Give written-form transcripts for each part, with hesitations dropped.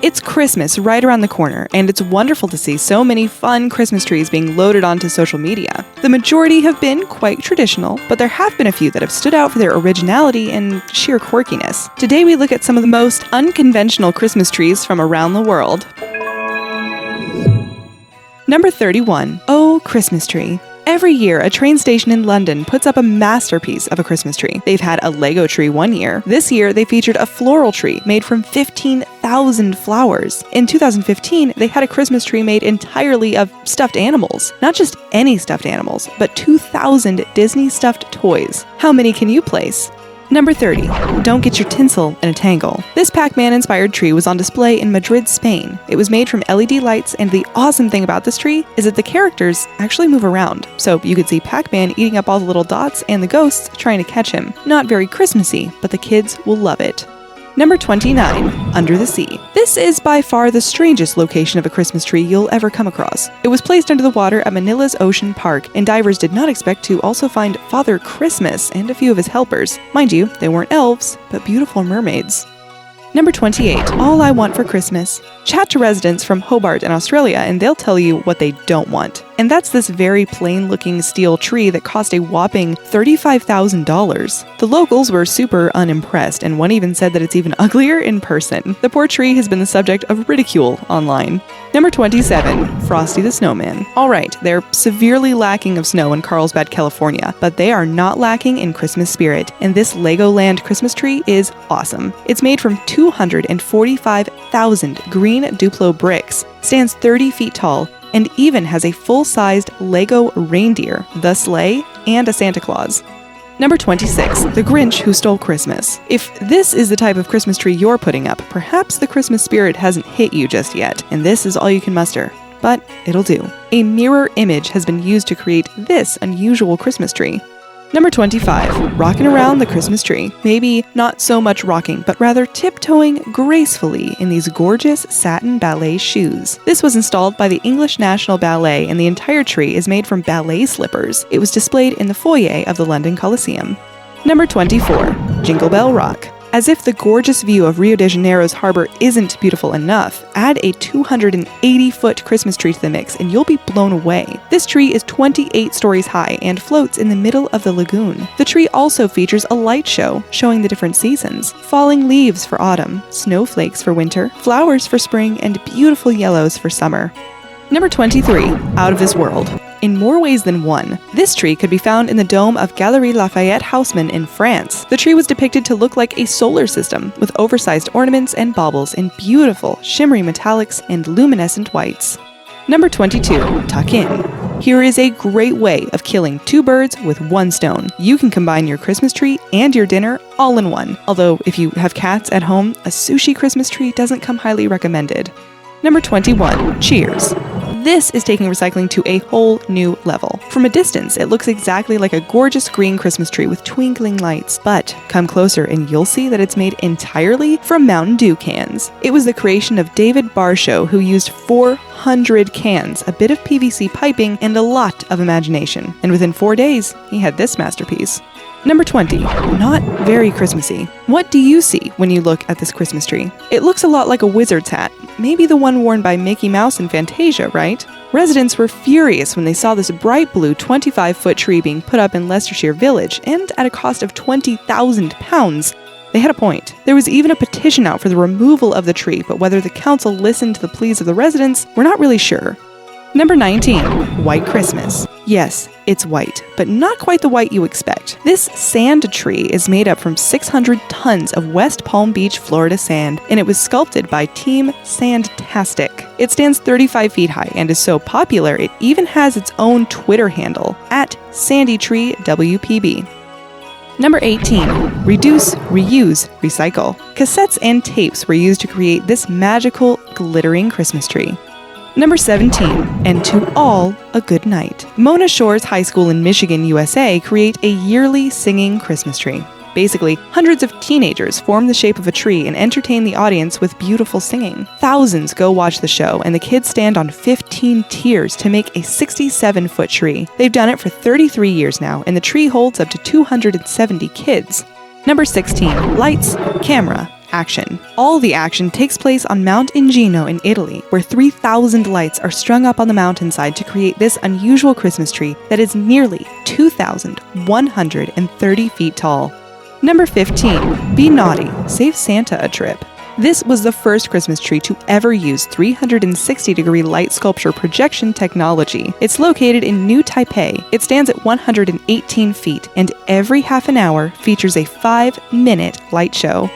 It's Christmas right around the corner, and it's wonderful to see so many fun Christmas trees being loaded onto social media. The majority have been quite traditional, but there have been a few that have stood out for their originality and sheer quirkiness. Today we look at some of the most unconventional Christmas trees from around the world. Number 31. Oh, Christmas Tree. Every year, a train station in London puts up a masterpiece of a Christmas tree. They've had a Lego tree one year. This year, they featured a floral tree made from 15,000 flowers. In 2015, they had a Christmas tree made entirely of stuffed animals. Not just any stuffed animals, but 2,000 Disney stuffed toys. How many can you place? Number 30. Don't get your tinsel in a tangle. This PacMan inspired tree was on display in Madrid, Spain. It was made from LED lights, and the awesome thing about this tree is that the characters actually move around. So you could see PacMan eating up all the little dots and the ghosts trying to catch him. Not very Christmassy, but the kids will love it. Number 29. Under the Sea. This is by far the strangest location of a Christmas tree you'll ever come across. It was placed under the water at Manila's Ocean Park, and divers did not expect to also find Father Christmas and a few of his helpers. Mind you, they weren't elves, but beautiful mermaids. Number 28. All I Want for Christmas. Chat to residents from Hobart in Australia and they'll tell you what they don't want. And that's this very plain-looking steel tree that cost a whopping $35,000. The locals were super unimpressed, and one even said that it's even uglier in person. The poor tree has been the subject of ridicule online. Number 27. Frosty the Snowman. Alright, they're severely lacking of snow in Carlsbad, California, but they are not lacking in Christmas spirit, and this Legoland Christmas tree is awesome. It's made from 245,000 green Duplo bricks, stands 30 feet tall, and even has a full-sized Lego reindeer, the sleigh, and a Santa Claus. Number 26. The Grinch Who Stole Christmas. If this is the type of Christmas tree you're putting up, perhaps the Christmas spirit hasn't hit you just yet, and this is all you can muster. But it'll do. A mirror image has been used to create this unusual Christmas tree. Number 25. Rocking around the Christmas tree. Maybe not so much rocking, but rather tiptoeing gracefully in these gorgeous satin ballet shoes. This was installed by the English National Ballet, and the entire tree is made from ballet slippers. It was displayed in the foyer of the London Coliseum. Number 24. Jingle Bell Rock. As if the gorgeous view of Rio de Janeiro's harbor isn't beautiful enough, add a 280-foot Christmas tree to the mix and you'll be blown away. This tree is 28 stories high and floats in the middle of the lagoon. The tree also features a light show showing the different seasons: falling leaves for autumn, snowflakes for winter, flowers for spring, and beautiful yellows for summer. Number 23. Out of This World. In more ways than one, this tree could be found in the dome of Galerie Lafayette Haussmann in France. The tree was depicted to look like a solar system, with oversized ornaments and baubles in beautiful, shimmery metallics and luminescent whites. Number 22. Tuck In. Here is a great way of killing two birds with one stone. You can combine your Christmas tree and your dinner all in one. Although, if you have cats at home, a sushi Christmas tree doesn't come highly recommended. Number 21. Cheers. This is taking recycling to a whole new level. From a distance, it looks exactly like a gorgeous green Christmas tree with twinkling lights, but come closer and you'll see that it's made entirely from Mountain Dew cans. It was the creation of David Barshow, who used 400 cans, a bit of PVC piping, and a lot of imagination. And within 4 days, he had this masterpiece. Number 20. Not very Christmassy. What do you see when you look at this Christmas tree? It looks a lot like a wizard's hat. Maybe the one worn by Mickey Mouse in Fantasia, right? Residents were furious when they saw this bright blue 25-foot tree being put up in Leicestershire Village, and at a cost of £20,000. They had a point. There was even a petition out for the removal of the tree, but whether the council listened to the pleas of the residents, we're not really sure. Number 19. White Christmas. Yes, it's white, but not quite the white you expect. This sand tree is made up from 600 tons of West Palm Beach, Florida sand, and it was sculpted by Team Sandtastic. It stands 35 feet high and is so popular it even has its own Twitter handle, @SandyTreeWPB. Number 18. Reduce, reuse, recycle. Cassettes and tapes were used to create this magical, glittering Christmas tree. Number 17. And to all, a good night. Mona Shores High School in Michigan, USA create a yearly singing Christmas tree. Basically, hundreds of teenagers form the shape of a tree and entertain the audience with beautiful singing. Thousands go watch the show, and the kids stand on 15 tiers to make a 67-foot tree. They've done it for 33 years now, and the tree holds up to 270 kids. Number 16. Lights, camera, action. All the action takes place on Mount Ingino in Italy, where 3,000 lights are strung up on the mountainside to create this unusual Christmas tree that is nearly 2,130 feet tall. Number 15. Be Naughty, Save Santa a Trip. This was the first Christmas tree to ever use 360-degree light sculpture projection technology. It's located in New Taipei. It stands at 118 feet, and every half an hour features a 5-minute light show.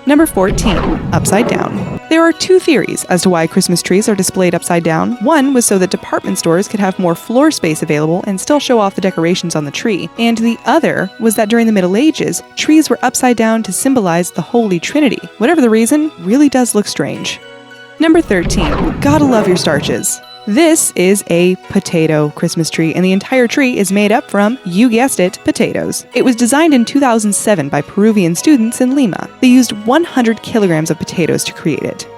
Number 14. Upside Down. There are two theories as to why Christmas trees are displayed upside down. One was so that department stores could have more floor space available and still show off the decorations on the tree. And the other was that during the Middle Ages, trees were upside down to symbolize the Holy Trinity. Whatever the reason, really does look strange. Number 13. Gotta love your starches. This is a potato Christmas tree, and the entire tree is made up from, you guessed it, potatoes. It was designed in 2007 by Peruvian students in Lima. They used 100 kilograms of potatoes to create it.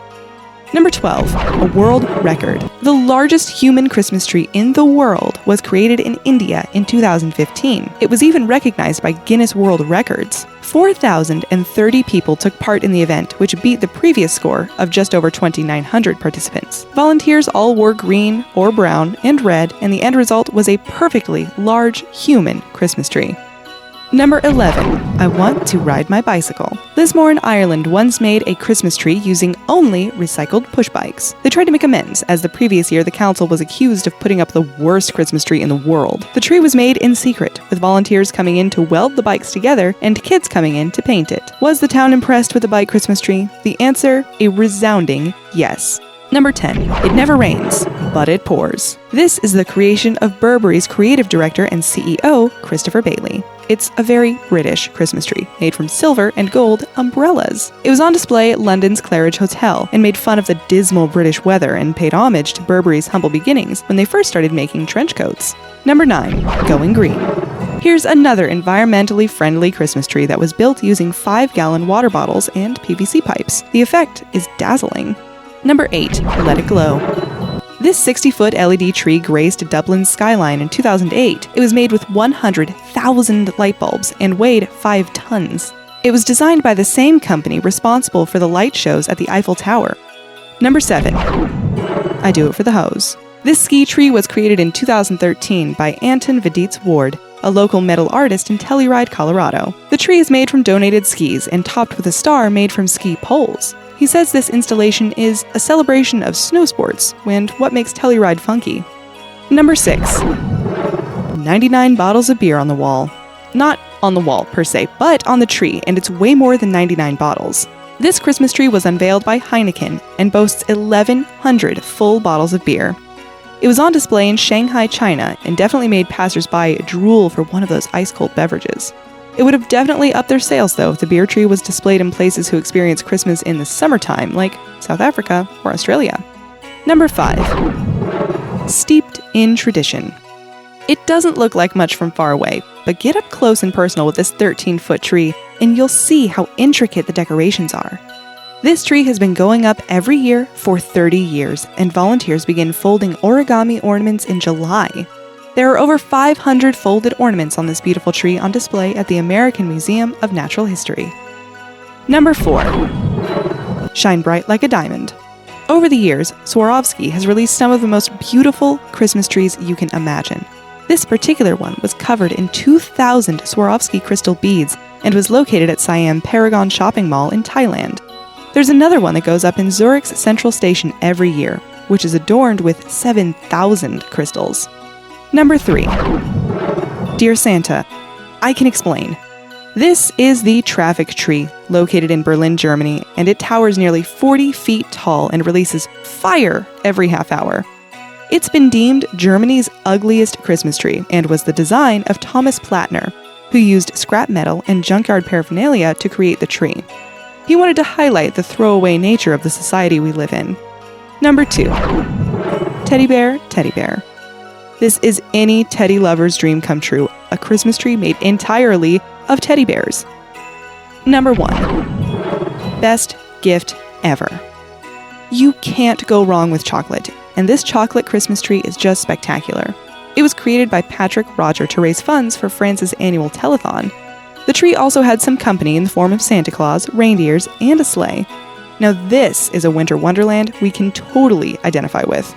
Number 12. A world record. The largest human Christmas tree in the world was created in India in 2015. It was even recognized by Guinness World Records. 4,030 people took part in the event, which beat the previous score of just over 2,900 participants. Volunteers all wore green or brown and red, and the end result was a perfectly large human Christmas tree. Number 11. I Want to Ride My Bicycle. Lismore in Ireland once made a Christmas tree using only recycled push bikes. They tried to make amends, as the previous year the council was accused of putting up the worst Christmas tree in the world. The tree was made in secret, with volunteers coming in to weld the bikes together and kids coming in to paint it. Was the town impressed with the bike Christmas tree? The answer, a resounding yes. Number 10. It never rains, but it pours. This is the creation of Burberry's creative director and CEO, Christopher Bailey. It's a very British Christmas tree, made from silver and gold umbrellas. It was on display at London's Claridge Hotel and made fun of the dismal British weather and paid homage to Burberry's humble beginnings when they first started making trench coats. Number 9. Going Green. Here's another environmentally friendly Christmas tree that was built using 5-gallon water bottles and PVC pipes. The effect is dazzling. Number 8. Let It Glow. This 60-foot LED tree graced Dublin's skyline in 2008. It was made with 100,000 light bulbs and weighed 5 tons. It was designed by the same company responsible for the light shows at the Eiffel Tower. Number 7. I Do It for the Hose. This ski tree was created in 2013 by Anton Viditz Ward, a local metal artist in Telluride, Colorado. The tree is made from donated skis and topped with a star made from ski poles. He says this installation is a celebration of snow sports and what makes Telluride funky. Number 6. 99 bottles of beer on the wall. Not on the wall per se, but on the tree, and it's way more than 99 bottles. This Christmas tree was unveiled by Heineken and boasts 1,100 full bottles of beer. It was on display in Shanghai, China, and definitely made passersby drool for one of those ice-cold beverages. It would have definitely upped their sales, though, if the beer tree was displayed in places who experience Christmas in the summertime, like South Africa or Australia. Number 5. Steeped in tradition. It doesn't look like much from far away, but get up close and personal with this 13-foot tree, and you'll see how intricate the decorations are. This tree has been going up every year for 30 years, and volunteers begin folding origami ornaments in July. There are over 500 folded ornaments on this beautiful tree on display at the American Museum of Natural History. Number 4. Shine Bright Like a Diamond. Over the years, Swarovski has released some of the most beautiful Christmas trees you can imagine. This particular one was covered in 2,000 Swarovski crystal beads and was located at Siam Paragon Shopping Mall in Thailand. There's another one that goes up in Zurich's Central Station every year, which is adorned with 7,000 crystals. Number 3. Dear Santa, I can explain. This is the traffic tree, located in Berlin, Germany, and it towers nearly 40 feet tall and releases fire every half hour. It's been deemed Germany's ugliest Christmas tree and was the design of Thomas Plattner, who used scrap metal and junkyard paraphernalia to create the tree. He wanted to highlight the throwaway nature of the society we live in. Number 2. Teddy Bear, Teddy Bear. This is any teddy lover's dream come true, a Christmas tree made entirely of teddy bears. Number 1. Best gift ever. You can't go wrong with chocolate, and this chocolate Christmas tree is just spectacular. It was created by Patrick Roger to raise funds for France's annual telethon. The tree also had some company in the form of Santa Claus, reindeers, and a sleigh. Now this is a winter wonderland we can totally identify with.